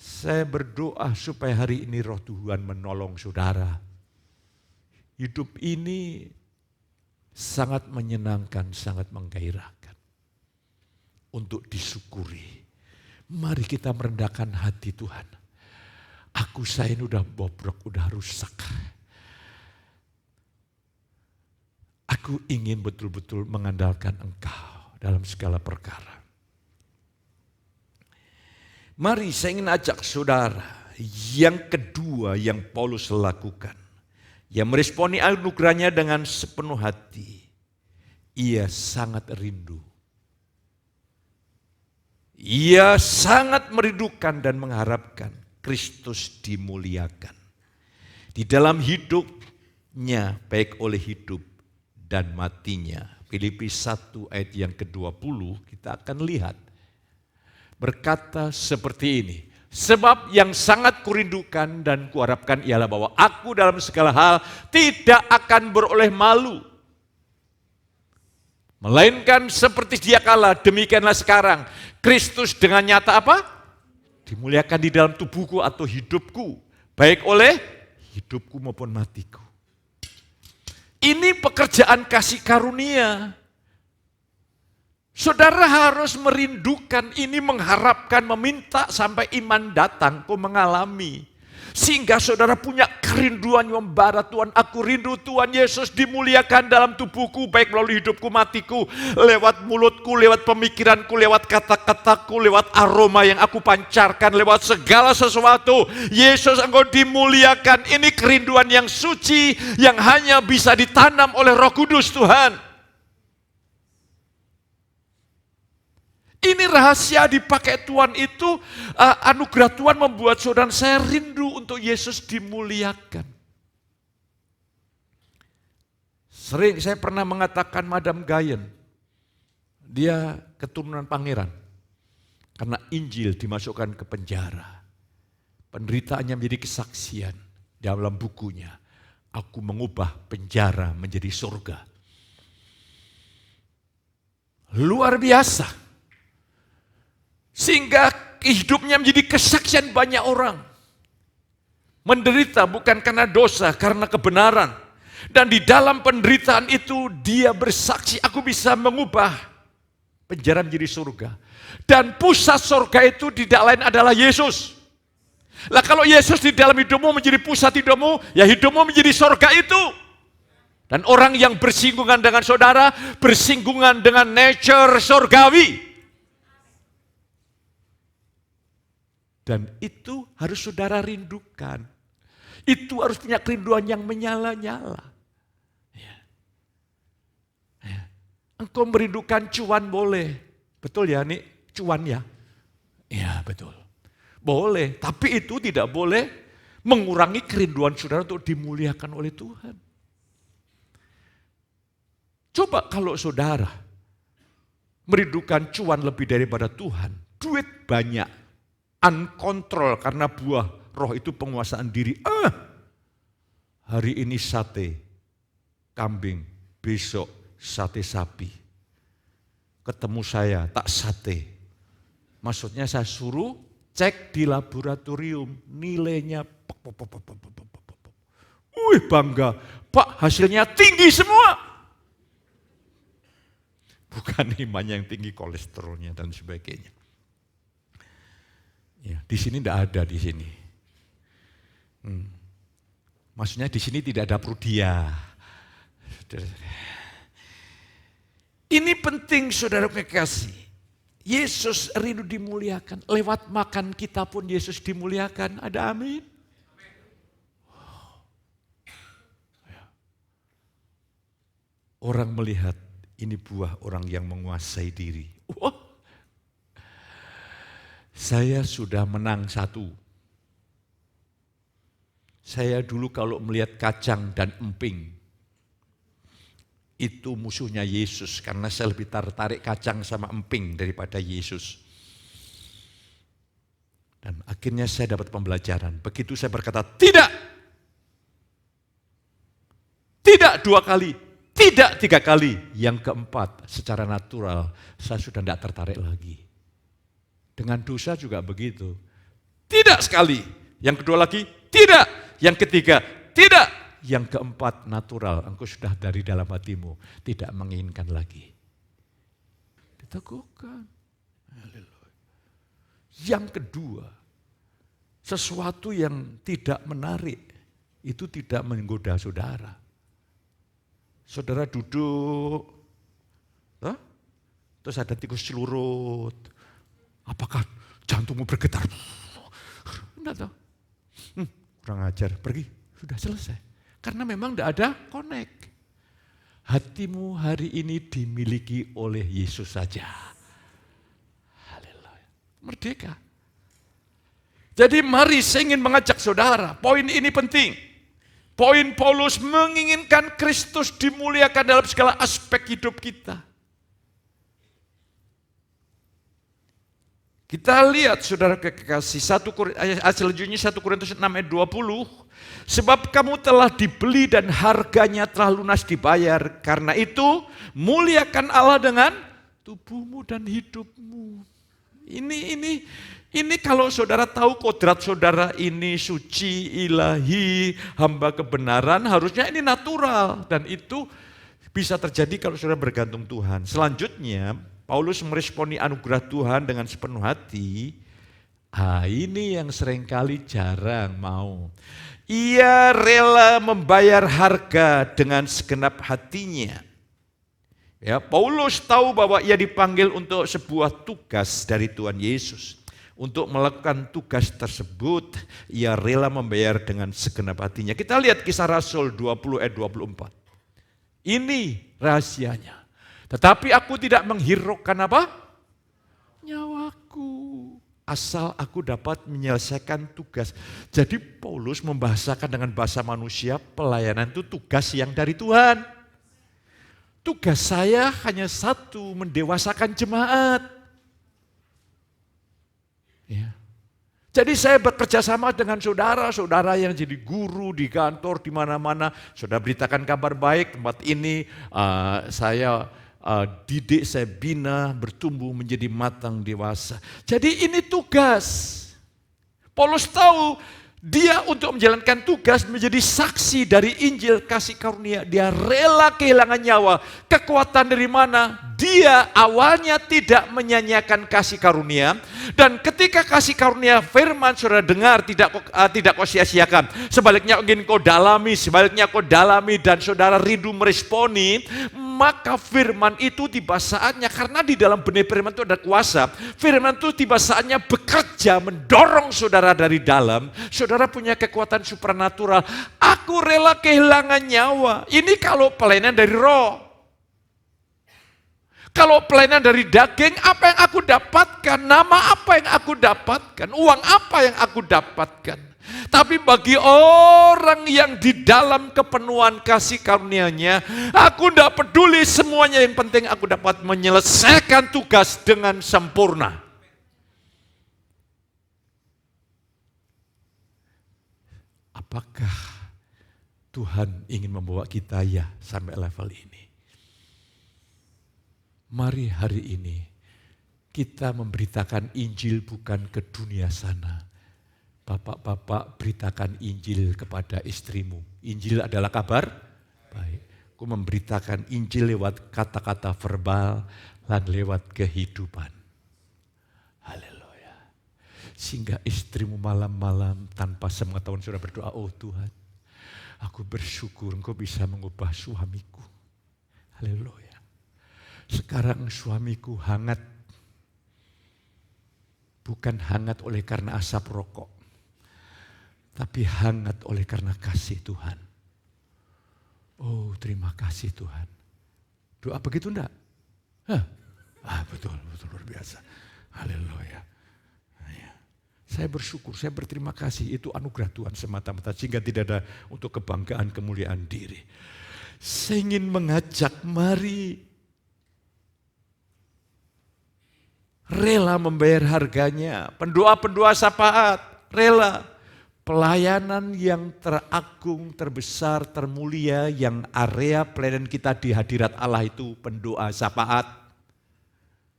Saya berdoa supaya hari ini roh Tuhan menolong saudara. Hidup ini sangat menyenangkan, sangat menggairahkan. Untuk disyukuri. Mari kita merendahkan hati Tuhan. Saya ini udah bobrok, udah rusak. Aku ingin betul-betul mengandalkan Engkau dalam segala perkara. Mari saya ingin ajak saudara, yang kedua yang Paulus lakukan. Ia meresponi anugerahnya dengan sepenuh hati. Ia sangat rindu. Ia sangat merindukan dan mengharapkan Kristus dimuliakan. Di dalam hidupnya, baik oleh hidup dan matinya. Filipi 1 ayat yang ke-20 kita akan lihat. Berkata seperti ini. Sebab yang sangat kurindukan dan kuharapkan ialah bahwa aku dalam segala hal tidak akan beroleh malu. Melainkan seperti dia kala, demikianlah sekarang. Kristus dengan nyata apa? Dimuliakan di dalam tubuhku atau hidupku. Baik oleh hidupku maupun matiku. Ini pekerjaan kasih karunia. Saudara harus merindukan ini, mengharapkan, meminta sampai iman datang, kau mengalami. Sehingga saudara punya kerinduan yang membara, Tuhan, aku rindu Tuhan Yesus dimuliakan dalam tubuhku, baik melalui hidupku, matiku, lewat mulutku, lewat pemikiranku, lewat kata-kataku, lewat aroma yang aku pancarkan, lewat segala sesuatu. Yesus, engkau dimuliakan. Ini kerinduan yang suci, yang hanya bisa ditanam oleh Roh Kudus, Tuhan. Ini rahasia dipakai Tuhan itu, anugerah Tuhan membuat saudara saya rindu untuk Yesus dimuliakan. Sering saya pernah mengatakan Madam Gayen, dia keturunan pangeran. Karena Injil dimasukkan ke penjara. Penderitaannya menjadi kesaksian dalam bukunya. Aku mengubah penjara menjadi surga. Luar biasa. Sehingga hidupnya menjadi kesaksian banyak orang. Menderita bukan karena dosa, karena kebenaran. Dan di dalam penderitaan itu dia bersaksi, aku bisa mengubah penjara menjadi surga. Dan pusat surga itu tidak lain adalah Yesus. Lah kalau Yesus di dalam hidupmu menjadi pusat hidupmu, ya hidupmu menjadi surga itu. Dan orang yang bersinggungan dengan saudara, bersinggungan dengan nature surgawi. Dan itu harus saudara rindukan. Itu harus punya kerinduan yang menyala-nyala. Ya. Ya. Engkau merindukan cuan boleh. Betul ya, nih cuan ya? Ya betul. Boleh, tapi itu tidak boleh mengurangi kerinduan saudara untuk dimuliakan oleh Tuhan. Coba kalau saudara merindukan cuan lebih daripada Tuhan, duit banyak, unkontrol karena buah roh itu penguasaan diri. Hari ini sate kambing, besok sate sapi. Ketemu saya tak sate. Maksudnya saya suruh cek di laboratorium nilainya. Wih bangga, Pak hasilnya tinggi semua. Bukan imannya yang tinggi, kolesterolnya dan sebagainya. Ya, di sini tidak ada di sini. Maksudnya di sini tidak ada prudia. Ini penting saudara kekasih. Yesus rindu dimuliakan. Lewat makan kita pun Yesus dimuliakan. Ada amin? Orang melihat ini buah orang yang menguasai diri. Saya sudah menang satu. Saya dulu kalau melihat kacang dan emping, itu musuhnya Yesus. Karena saya lebih tertarik kacang sama emping daripada Yesus. Dan akhirnya saya dapat pembelajaran. Begitu saya berkata, tidak. Tidak 2 kali. Tidak 3 kali. Yang keempat, secara natural, saya sudah tidak tertarik lagi. Dengan dosa juga begitu. Tidak sekali. Yang kedua lagi, tidak. Yang ketiga, tidak. Yang keempat, natural. Engkau sudah dari dalam hatimu tidak menginginkan lagi. Diteguhkan. Yang kedua, sesuatu yang tidak menarik, itu tidak menggoda saudara. Saudara duduk, terus ada tikus celurut. Apakah jantungmu bergetar? Enggak tahu. Kurang ajar, pergi. Sudah selesai. Karena memang tidak ada connect. Hatimu hari ini dimiliki oleh Yesus saja. Haleluya. Merdeka. Jadi mari saya ingin mengajak saudara. Poin ini penting. Poin Paulus menginginkan Kristus dimuliakan dalam segala aspek hidup kita. Kita lihat saudara kekasih, ayat selanjutnya 1 Korintus 6 ayat 20. Sebab kamu telah dibeli dan harganya telah lunas dibayar. Karena itu muliakan Allah dengan tubuhmu dan hidupmu. Ini kalau saudara tahu kodrat saudara ini suci, ilahi, hamba kebenaran, harusnya ini natural. Dan itu bisa terjadi kalau saudara bergantung Tuhan. Selanjutnya, Paulus meresponi anugerah Tuhan dengan sepenuh hati. Ini yang seringkali jarang mau. Ia rela membayar harga dengan segenap hatinya. Ya, Paulus tahu bahwa ia dipanggil untuk sebuah tugas dari Tuhan Yesus. Untuk melakukan tugas tersebut, ia rela membayar dengan segenap hatinya. Kita lihat Kisah Rasul 20 ayat 24. Ini rahasianya. Tetapi aku tidak menghiraukan apa? Nyawaku. Asal aku dapat menyelesaikan tugas. Jadi Paulus membahasakan dengan bahasa manusia, pelayanan itu tugas yang dari Tuhan. Tugas saya hanya satu, mendewasakan jemaat. Ya. Jadi saya bekerja sama dengan saudara-saudara yang jadi guru di kantor, di mana-mana. Saudara beritakan kabar baik, tempat ini saya didik, saya bina, bertumbuh menjadi matang dewasa. Jadi ini tugas. Paulus tahu dia untuk menjalankan tugas menjadi saksi dari Injil kasih karunia. Dia rela kehilangan nyawa. Kekuatan dari mana? Dia awalnya tidak menyanyiakan kasih karunia. Dan ketika kasih karunia firman saudara dengar, tidak kau sia-siakan. Sebaliknya ingin kau dalami, dan saudara rindu meresponi. Maka firman itu tiba saatnya, karena di dalam benih firman itu ada kuasa. Firman itu tiba saatnya bekerja, mendorong saudara dari dalam. Saudara punya kekuatan supranatural. Aku rela kehilangan nyawa. Ini kalau pelayanan dari roh. Kalau pelayanan dari daging, apa yang aku dapatkan? Nama apa yang aku dapatkan? Uang apa yang aku dapatkan? Tapi bagi orang yang di dalam kepenuhan kasih karunia-Nya, aku tidak peduli semuanya, yang penting aku dapat menyelesaikan tugas dengan sempurna. Apakah Tuhan ingin membawa kita ya sampai level ini? Mari hari ini kita memberitakan Injil bukan ke dunia sana. Bapak-bapak, beritakan Injil kepada istrimu. Injil adalah kabar baik. Aku memberitakan Injil lewat kata-kata verbal dan lewat kehidupan. Haleluya. Sehingga istrimu malam-malam tanpa sepengetahuan sudah berdoa, oh Tuhan, aku bersyukur Engkau bisa mengubah suamiku. Haleluya. Sekarang suamiku hangat. Bukan hangat oleh karena asap rokok. Tapi hangat oleh karena kasih Tuhan. Oh, terima kasih Tuhan. Doa begitu enggak? Betul luar biasa. Haleluya. Ya. Saya bersyukur, saya berterima kasih. Itu anugerah Tuhan semata-mata. Sehingga tidak ada untuk kebanggaan, kemuliaan diri. Saya ingin mengajak, mari rela membayar harganya. Pendoa-pendoa syafaat, rela. Pelayanan yang teragung, terbesar, termulia, yang area pelayanan kita di hadirat Allah itu pendoa syafaat.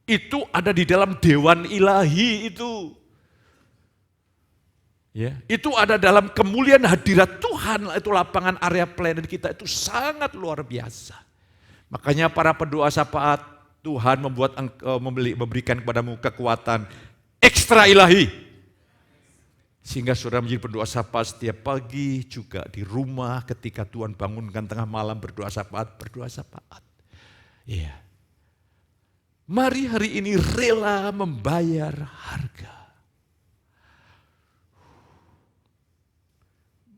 Itu ada di dalam dewan ilahi itu. Ya, itu ada dalam kemuliaan hadirat Tuhan, itu lapangan area pelayanan kita itu sangat luar biasa. Makanya para pendoa syafaat, Tuhan memberikan kepadamu kekuatan ekstra ilahi. Sehingga saudara menjadi pendoa syafaat setiap pagi, juga di rumah ketika Tuhan bangunkan tengah malam berdoa syafaat. Iya. Mari hari ini rela membayar harga.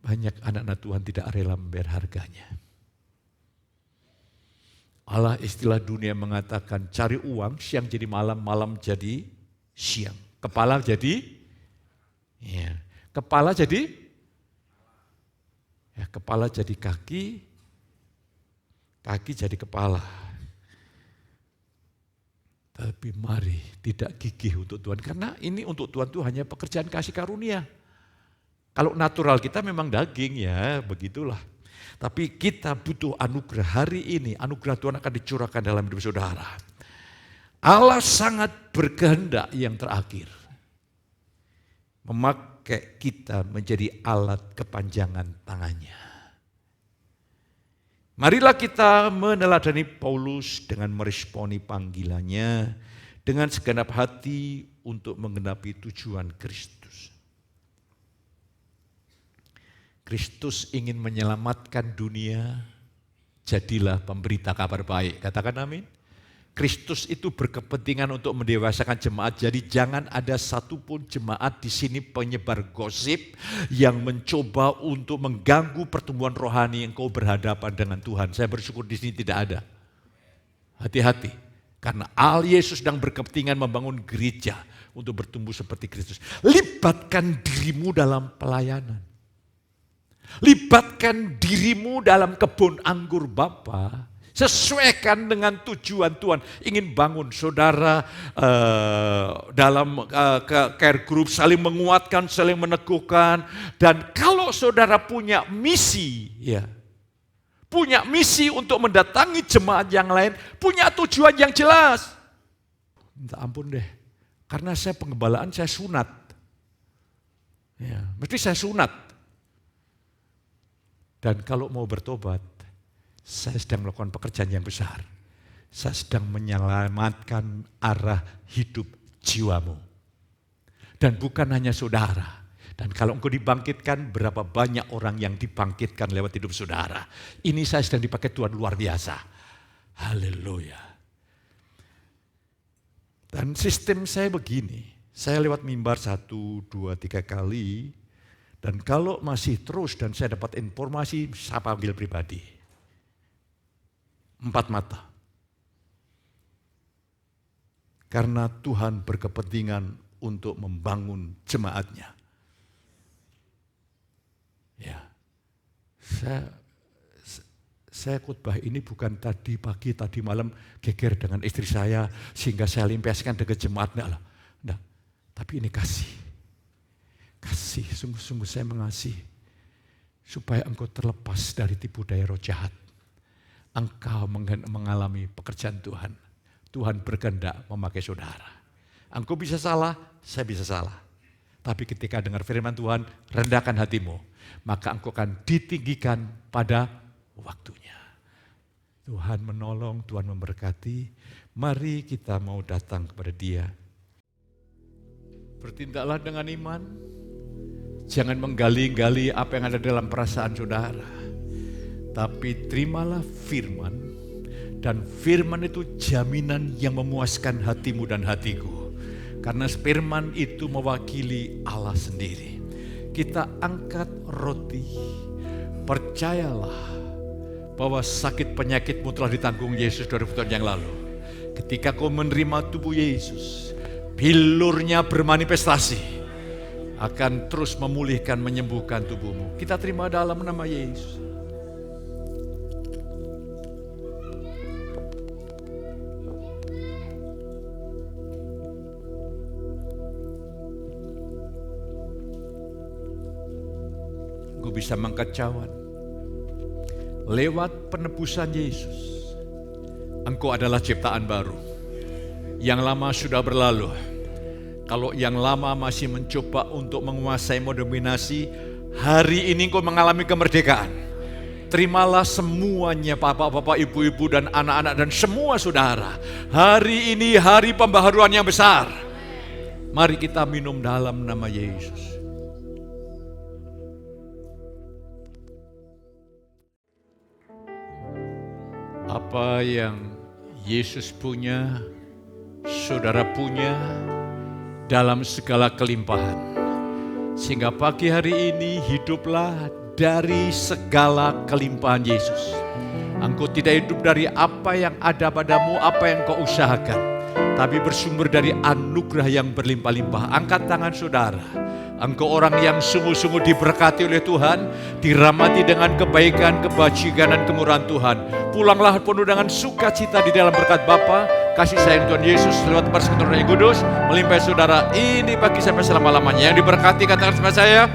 Banyak anak-anak Tuhan tidak rela membayar harganya. Allah istilah dunia mengatakan cari uang, siang jadi malam, malam jadi siang. Kepala jadi ya, kepala jadi kaki, kaki jadi kepala. Tapi mari tidak gigih untuk Tuhan, karena ini untuk Tuhan itu hanya pekerjaan kasih karunia. Kalau natural kita memang daging ya, begitulah. Tapi kita butuh anugerah hari ini, anugerah Tuhan akan dicurahkan dalam hidup saudara. Allah sangat berkehendak yang terakhir. Memakai kita menjadi alat kepanjangan tangannya. Marilah kita meneladani Paulus dengan meresponi panggilannya dengan segenap hati untuk menggenapi tujuan Kristus. Kristus ingin menyelamatkan dunia, jadilah pemberita kabar baik. Katakan amin. Kristus itu berkepentingan untuk mendewasakan jemaat. Jadi jangan ada satupun jemaat di sini penyebar gosip yang mencoba untuk mengganggu pertumbuhan rohani engkau berhadapan dengan Tuhan. Saya bersyukur di sini tidak ada. Hati-hati. Karena Allah Yesus sedang berkepentingan membangun gereja untuk bertumbuh seperti Kristus. Libatkan dirimu dalam pelayanan. Libatkan dirimu dalam kebun anggur Bapa. Sesuaikan dengan tujuan Tuhan. Ingin bangun saudara dalam care group, saling menguatkan, saling meneguhkan. Dan kalau saudara punya misi, ya, punya misi untuk mendatangi jemaat yang lain, punya tujuan yang jelas. Minta ampun deh, karena saya pengembalaan, saya sunat. Ya, mesti saya sunat. Dan kalau mau bertobat, saya sedang melakukan pekerjaan yang besar. Saya sedang menyelamatkan arah hidup jiwamu. Dan bukan hanya saudara. Dan kalau engkau dibangkitkan, berapa banyak orang yang dibangkitkan lewat hidup saudara. Ini saya sedang dipakai Tuhan luar biasa. Haleluya. Dan sistem saya begini. Saya lewat mimbar 1, 2, 3 kali. Dan kalau masih terus dan saya dapat informasi, saya panggil pribadi. 4 mata. Karena Tuhan berkepentingan untuk membangun jemaatnya. Ya, saya khotbah ini bukan tadi pagi, tadi malam geger dengan istri saya sehingga saya limpiaskan dengan jemaatnya. Nah, tapi ini kasih. Kasih, sungguh-sungguh saya mengasihi. Supaya engkau terlepas dari tipu daya roh jahat. Engkau mengalami pekerjaan Tuhan. Tuhan berkehendak memakai saudara. Engkau bisa salah, saya bisa salah. Tapi ketika dengar firman Tuhan, rendahkan hatimu. Maka engkau akan ditinggikan pada waktunya. Tuhan menolong, Tuhan memberkati. Mari kita mau datang kepada Dia. Bertindaklah dengan iman. Jangan menggali-gali apa yang ada dalam perasaan saudara. Tapi terimalah firman. Dan firman itu jaminan yang memuaskan hatimu dan hatiku. Karena firman itu mewakili Allah sendiri. Kita angkat roti. Percayalah bahwa sakit penyakitmu telah ditanggung Yesus 2000 tahun yang lalu. Ketika kau menerima tubuh Yesus, bilurnya bermanifestasi. Akan terus memulihkan, menyembuhkan tubuhmu. Kita terima dalam nama Yesus. Gue bisa mengangkat cawan. Lewat penebusan Yesus, engkau adalah ciptaan baru. Yang lama sudah berlalu. Kalau yang lama masih mencoba untuk menguasai, mendominasi, hari ini engkau mengalami kemerdekaan. Terimalah semuanya bapak-bapak, ibu-ibu dan anak-anak dan semua saudara. Hari ini hari pembaharuan yang besar. Mari kita minum dalam nama Yesus. Apa yang Yesus punya, saudara punya, dalam segala kelimpahan. Sehingga pagi hari ini hiduplah dari segala kelimpahan Yesus. Engkau tidak hidup dari apa yang ada padamu, apa yang kau usahakan. Tapi bersumber dari anugerah yang berlimpah-limpah. Angkat tangan saudara. Engkau orang yang sungguh-sungguh diberkati oleh Tuhan, dirahmati dengan kebaikan, kebajikan dan kemurahan Tuhan. Pulanglah penuh dengan sukacita di dalam berkat Bapa, kasih sayang Tuhan Yesus lewat persekutuan Roh Kudus melimpahi saudara ini bagi sampai selama-lamanya. Yang diberkati katakan sama saya.